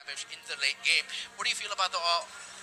in the late game. What do you feel about the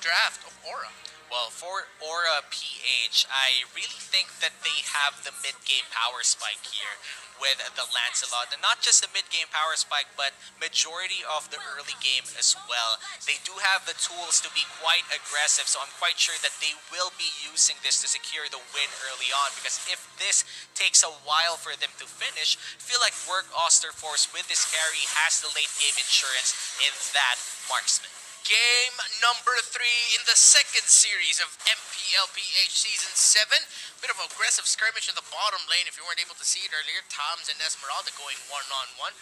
draft of Aura? Well, for Aura PH, I really think that they have the mid-game power spike here with the Lancelot. And not just the mid-game power spike, but majority of the early game as well. They do have the tools to be quite aggressive, so I'm quite sure that they will be using this to secure the win early on. Because if this takes a while for them to finish, I feel like Work Osterforce with this carry has the late-game insurance in that marksman. Game number 3 in the second series of Mpl-Ph Season 7. Bit of aggressive skirmish in the bottom lane if you weren't able to see it earlier. Toms and Esmeralda going one-on-one.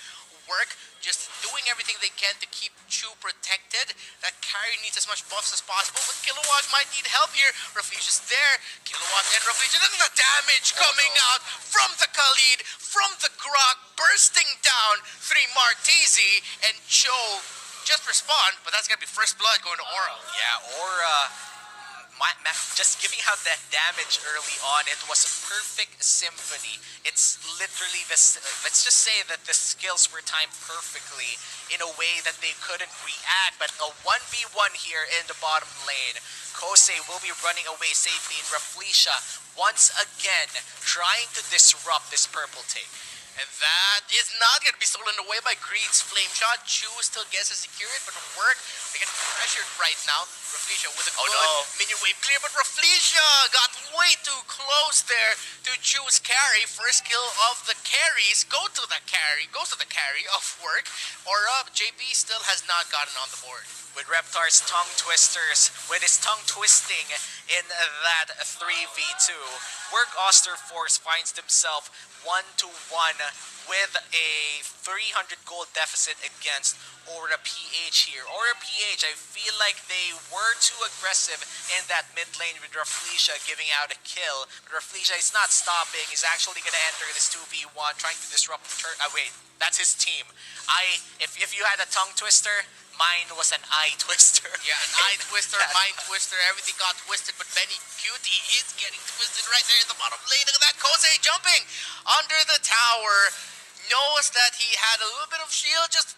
Work just doing everything they can to keep Chu protected. That carry needs as much buffs as possible, but Kilowatt might need help here. Rafija's there. Kilowatt and Rafija. Then the damage coming out from the Khalid, from the Grok, bursting down 3 Martezi, and Cho just respawn, but that's gonna be first blood going to Aura. Yeah, Aura just giving out that damage early on. It was a perfect symphony. It's literally this. Let's just say that the skills were timed perfectly in a way that they couldn't react. But a 1v1 here in the bottom lane. Kosei will be running away safely, and Rafflesia once again trying to disrupt this purple take. And that is not going to be stolen away by Greed's Flame Shot. Chu still gets to secure it, but Work, they're getting pressured right now. Rafflesia with a good minion wave clear, but Rafflesia got way too close there to Chu's carry. First kill of the carries goes to the carry of Work. Aura, JP still has not gotten on the board. With Reptar's tongue twisters, with his tongue twisting in that 3v2, Work Osterforce finds himself 1-1 with a 300 gold deficit against Aura PH here. Aura PH, I feel like they were too aggressive in that mid lane with Rafflesia giving out a kill. But Rafflesia is not stopping. He's actually going to enter this 2v1, trying to disrupt the turn. Wait, that's his team. If you had a tongue twister, mine was an eye twister. Yeah, an eye twister, mind twister, everything got twisted, but Benny Cutie is getting twisted right there in the bottom lane. Look at that, Kosei jumping under the tower. Knows that he had a little bit of shield just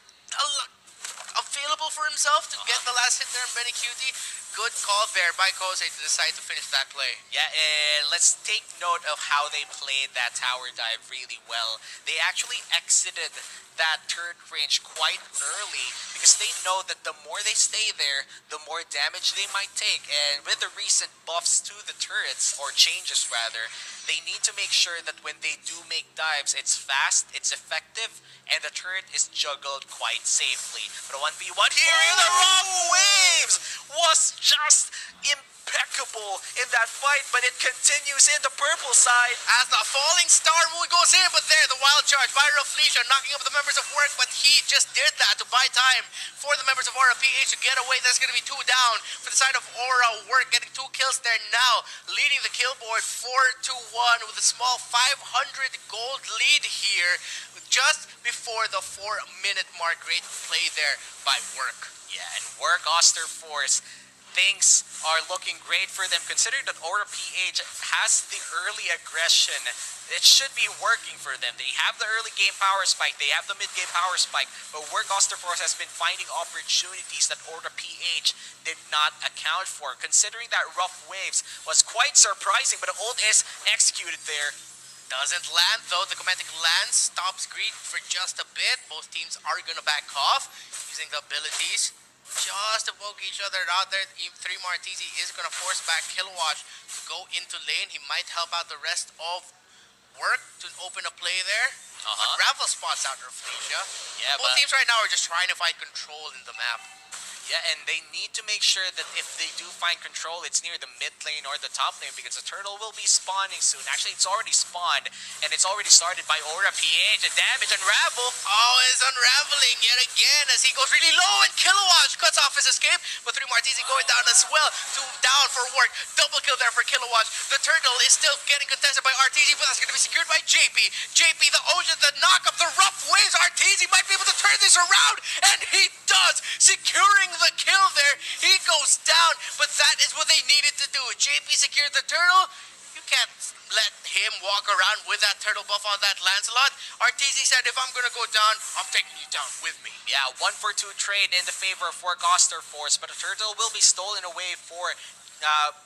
available for himself to get the last hit there on Benny Cutie. Good call there by Kosei to decide to finish that play. Yeah, and let's take note of how they played that tower dive really well. They actually exited that turret range quite early because they know that the more they stay there, the more damage they might take. And with the recent buffs to the turrets, or changes rather, they need to make sure that when they do make dives, it's fast, it's effective, and the turret is juggled quite safely. But a 1v1 here in the Rock Waves was just impeccable in that fight, but it continues in the purple side. As the falling star move goes in, but there, the wild charge by Rafflesia knocking up the members of Work, but he just did that to buy time for the members of Aura PH to get away. That's going to be 2 down for the side of Aura. Work getting 2 kills there now, leading the kill board 4-1 with a small 500 gold lead here just before the 4-minute mark. Great play there by Work. Yeah, and Work Osterforce, things are looking great for them considering that Aura PH has the early aggression. It should be working for them. They have the early game power spike, they have the mid game power spike, but Work Osterforce has been finding opportunities that Aura PH did not account for. Considering that Rough Waves was quite surprising, but the ult is executed there. Doesn't land though. The Chromatic lands, stops Greed for just a bit. Both teams are gonna back off using the abilities. Just to poke each other out there. 3 Martezi is going to force back Kilowatt to go into lane. He might help out the rest of Work to open a play there. But Ravel spots out Rafflesia. Yeah, both teams right now are just trying to find control in the map. Yeah, and they need to make sure that if they do find control, it's near the mid lane or the top lane because the turtle will be spawning soon. Actually, it's already spawned, and it's already started by Aura PH. The damage unravel. Oh, it's unraveling yet again as he goes really low, and Kilowatt cuts off his escape, but 3 Martezi going down as well. 2 down for Work. Double kill there for Kilowatt. The turtle is still getting contested by RTZ, but that's going to be secured by JP. JP, the ocean, the knock up, the Rough Waves. RTZ might be able to turn this around, and he does, securing the kill there. He goes down, but that is what they needed to do. JP secured the turtle. You can't let him walk around with that turtle buff on that Lancelot. Arteezy said, if I'm gonna go down, I'm taking you down with me. Yeah, 1-for-2 trade in the favor of Work Oster Force, but a turtle will be stolen away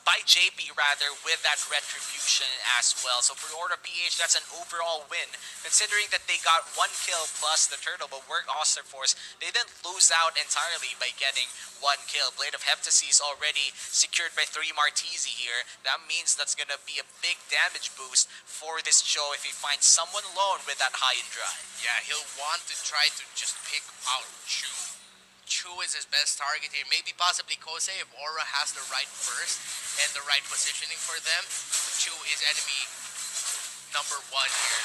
by JP rather, with that retribution as well. So for Aura PH, that's an overall win, considering that they got 1 kill plus the turtle, but Work Oster Force, they didn't lose out entirely by getting 1 kill. Blade of Heptasis already secured by 3 Martisi here. That means that's gonna be a big damage boost for this show if he finds someone alone with that high and dry. Yeah, he'll want to try to just pick out Chu. Chu is his best target here. Maybe possibly Kose if Aura has the right burst and the right positioning for them. Chu is enemy number 1 here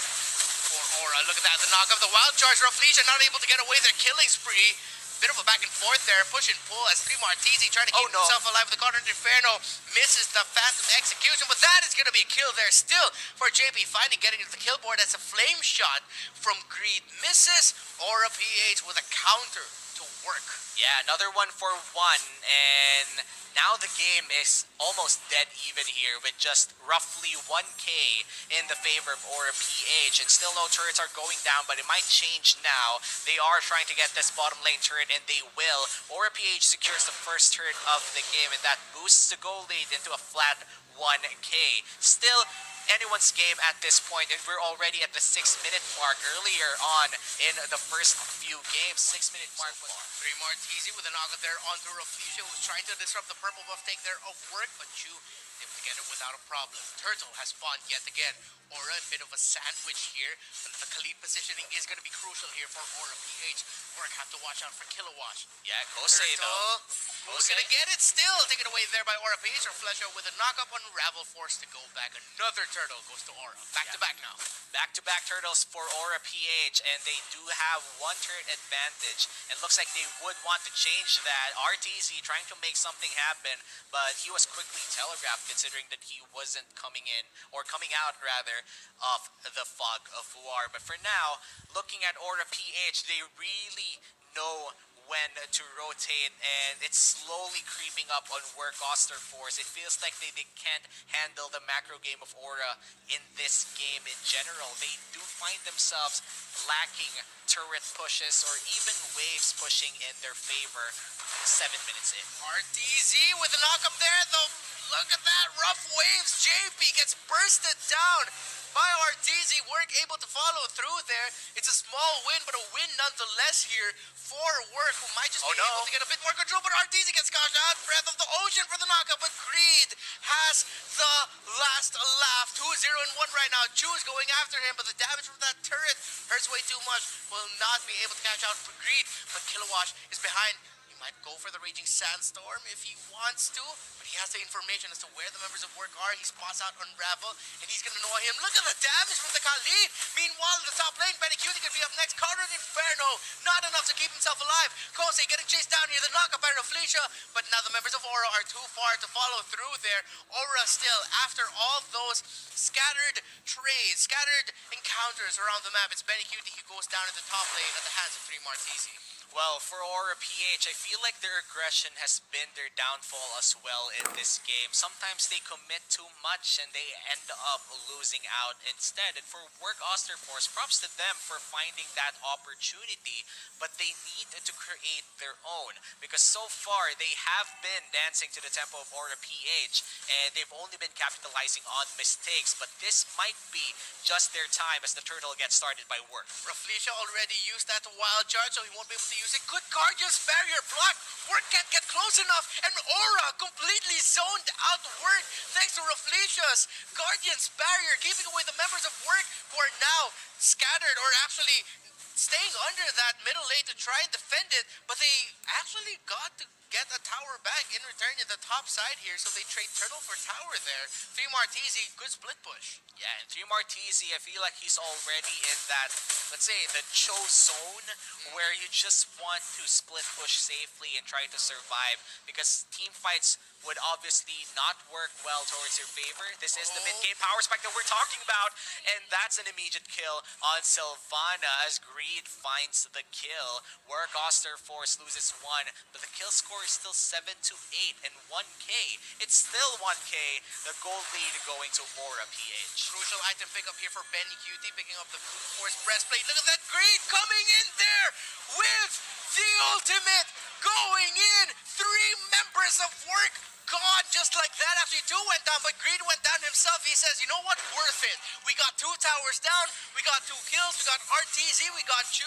for Aura. Look at that, the knock of the Wild Charge. Rafflesia not able to get away their killing spree. Bit of a back and forth there, push and pull as 3 Martisi trying to keep himself alive with the Quadrant Inferno. Misses the Phantom Execution, but that is going to be a kill there still for JP, finally getting to the kill board as a flame shot from Greed. Misses. Aura PH with a counter to work. Yeah, another 1-for-1, and now the game is almost dead even here with just roughly 1k in the favor of Aura PH, and still no turrets are going down, but it might change now. They are trying to get this bottom lane turret, and they will. Aura PH secures the first turret of the game, and that boosts the goal lead into a flat 1k. Still anyone's game at this point, and we're already at the 6-minute mark. Earlier on in the first few games, 6-minute mark was 3 Martisi with a knock there onto Rafflesia, who's trying to disrupt the purple buff take there of work, but Chu able to get it without a problem. Turtle has spawned yet again. Aura a bit of a sandwich here, but the Khalid positioning is going to be crucial here for Aura PH. Work have to watch out for Kilowatt. Yeah, Kose though. Who's gonna get it still? Taken away there by Aura PH, or Flesha with a knock up on Ravel, forced to go back. Another turtle goes to Aura. Back to back now. Back-to-back turtles for Aura PH, and they do have 1 turret advantage, and looks like they would want to change that. RTZ trying to make something happen, but he was quickly telegraphed considering that he wasn't coming in, or coming out rather, of the fog of war. But for now, looking at Aura PH, they really know when to rotate, and it's slowly creeping up on Work Oster Force. It feels like they can't handle the macro game of Aura in this game in general. They do find themselves lacking turret pushes or even waves pushing in their favor 7 minutes in. RTZ with a knock up there, though. Look at that, rough waves. JP gets bursted down by RTZ. Work able to follow through there. It's a small win, but a win nonetheless here for Work, who might just be able to get a bit more control. But RTZ gets caught out. Breath of the Ocean for the knockup, but Greed has the last laugh. 2-0 and 1 right now. Chu's going after him, but the damage from that turret hurts way too much. Will not be able to catch out for Greed, but Kilowatt is behind. Might go for the Raging Sandstorm if he wants to, but he has the information as to where the members of Work are. He spots out Unravel, and he's gonna know him. Look at the damage from the Khalid. Meanwhile, in the top lane, Benny Cutie could be up next. Conrad Inferno, not enough to keep himself alive. Kose getting chased down here. The knockup by Rafflesia, but now the members of Aura are too far to follow through there. Aura still, after all those scattered trades, scattered encounters around the map, it's Benny Cutie who goes down in the top lane at the hands of 3 Martisi. Well, for Aura PH, I feel like their aggression has been their downfall as well in this game. Sometimes they commit too much and they end up losing out instead. And for Work Oster Force, props to them for finding that opportunity, but they need to create their own. Because so far, they have been dancing to the tempo of Aura PH, and they've only been capitalizing on mistakes. But this might be just their time as the turtle gets started by Work. Rafflesia already used that wild charge, so he won't be able to use it. Good Guardian's barrier block. Work can't get close enough, and Aura completely zoned out Work thanks to Rafflesia's Guardian's barrier, keeping away the members of Work who are now scattered, or actually staying under that middle lane to try and defend it, but they actually got to get a tower back in return in the top side here, so they trade turtle for tower there. 3 Martisi, good split push. Yeah, and 3 Martisi, I feel like he's already in that, let's say, the Cho zone, where you just want to split push safely and try to survive, because team fights would obviously not work well towards your favor. This is the mid-game power spike that we're talking about, and that's an immediate kill on Sylvana as Greed finds the kill. Work Oster Force loses 1, but the kill score is still 7-8 and 1k. It's still 1k, the gold lead going to Aura PH. Crucial item pickup here for Benny Cutie, picking up the Brute Force breastplate. Look at that Greed coming in there with the ultimate going in. 3 members of work gone just like that after 2 went down, but Greed went down himself. He says, you know what, worth it. We got 2 towers down, we got 2 kills, we got RTZ, we got Chu.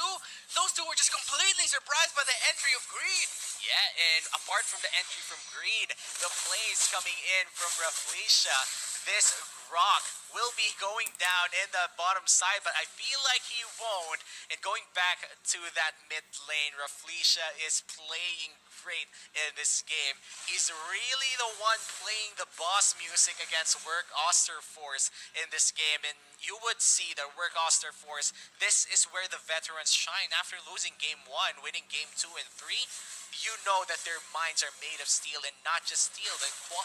Those 2 were just completely surprised by the entry of Greed. Yeah, and apart from the entry from Greed, the plays coming in from Raflesia, this Grok will be going down in the bottom side, but I feel like he won't. And going back to that mid lane, Raflesia is playing great in this game. He's really the one playing the boss music against Work Osterforce in this game, and you would see that Work Osterforce, this is where the veterans shine. After losing game 1, winning game 2 and 3, you know that their minds are made of steel, and not just steel,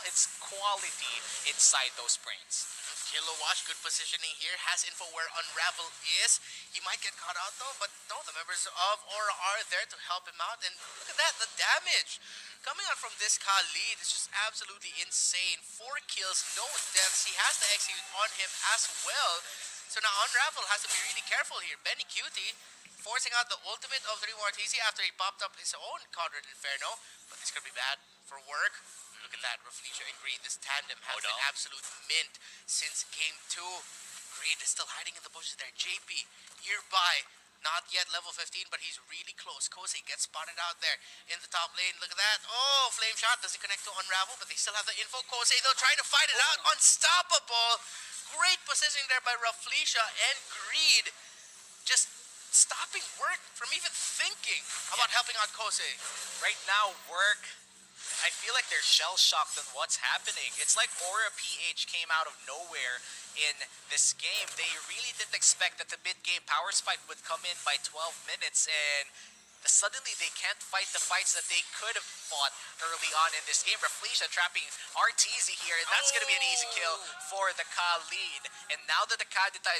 it's quality inside those brains. Kilowatt, good positioning here, has info where Unravel is. He might get caught out though, but no, the members of Aura are there to help him out, and look at that, the damage coming out from this Khalid is just absolutely insane. 4 kills, no deaths. He has the execute on him as well. So now Unravel has to be really careful here. Benny Cutie forcing out the ultimate of 3 Martisi after he popped up his own Conrad Inferno, but this could be bad for work. Look at that, Raflesia and Greed, this tandem has been absolute mint since game 2. Greed is still hiding in the bushes there. JP nearby, not yet level 15, but he's really close. Kosei gets spotted out there in the top lane. Look at that. Oh, flame shot doesn't connect to Unravel, but they still have the info. Kosei though trying to fight it out. Unstoppable. Great positioning there by Raflesia and Greed. Just stopping work from even thinking about helping out Kosei. Right now, work, I feel like they're shell-shocked on what's happening. It's like Aura PH came out of nowhere in this game. They really didn't expect that the mid-game power spike would come in by 12 minutes, and suddenly they can't fight the fights that they could have fought early on in this game. Raflesia trapping RTZ here, and that's going to be an easy kill for the Khalid. And now that the Kadita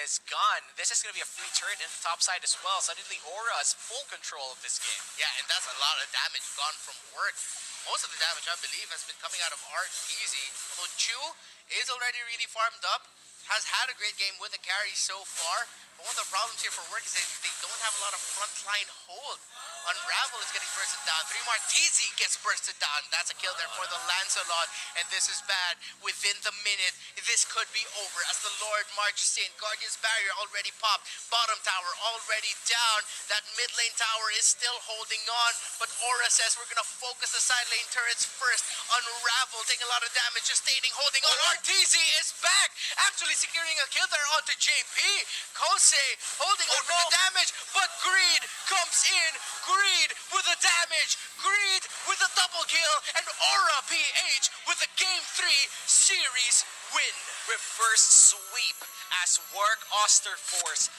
is gone, this is going to be a free turret in the top side as well. Suddenly Aura has full control of this game. Yeah, and that's a lot of damage gone from work. Most of the damage, I believe, has been coming out of RTZ. Although Chu is already really farmed up, has had a great game with the carry so far. But one of the problems here for work is that they don't have a lot of frontline hold. Unravel is getting bursted down. 3 Martisi gets bursted down. That's a kill there for the Lancelot. And this is bad. Within the minute, this could be over as the Lord marches in. Guardian's Barrier already popped. Bottom tower already down. That mid lane tower is still holding on. But Aura says we're going to focus the side lane turrets first. Unravel taking a lot of damage, just staying holding on. RTZ is back. Actually securing a kill there onto JP. Kosei holding on for the damage. But Greed comes in. Greed with the damage, Greed with a double kill, and Aura PH with a Game 3 series win. Reverse sweep as Work Osterforce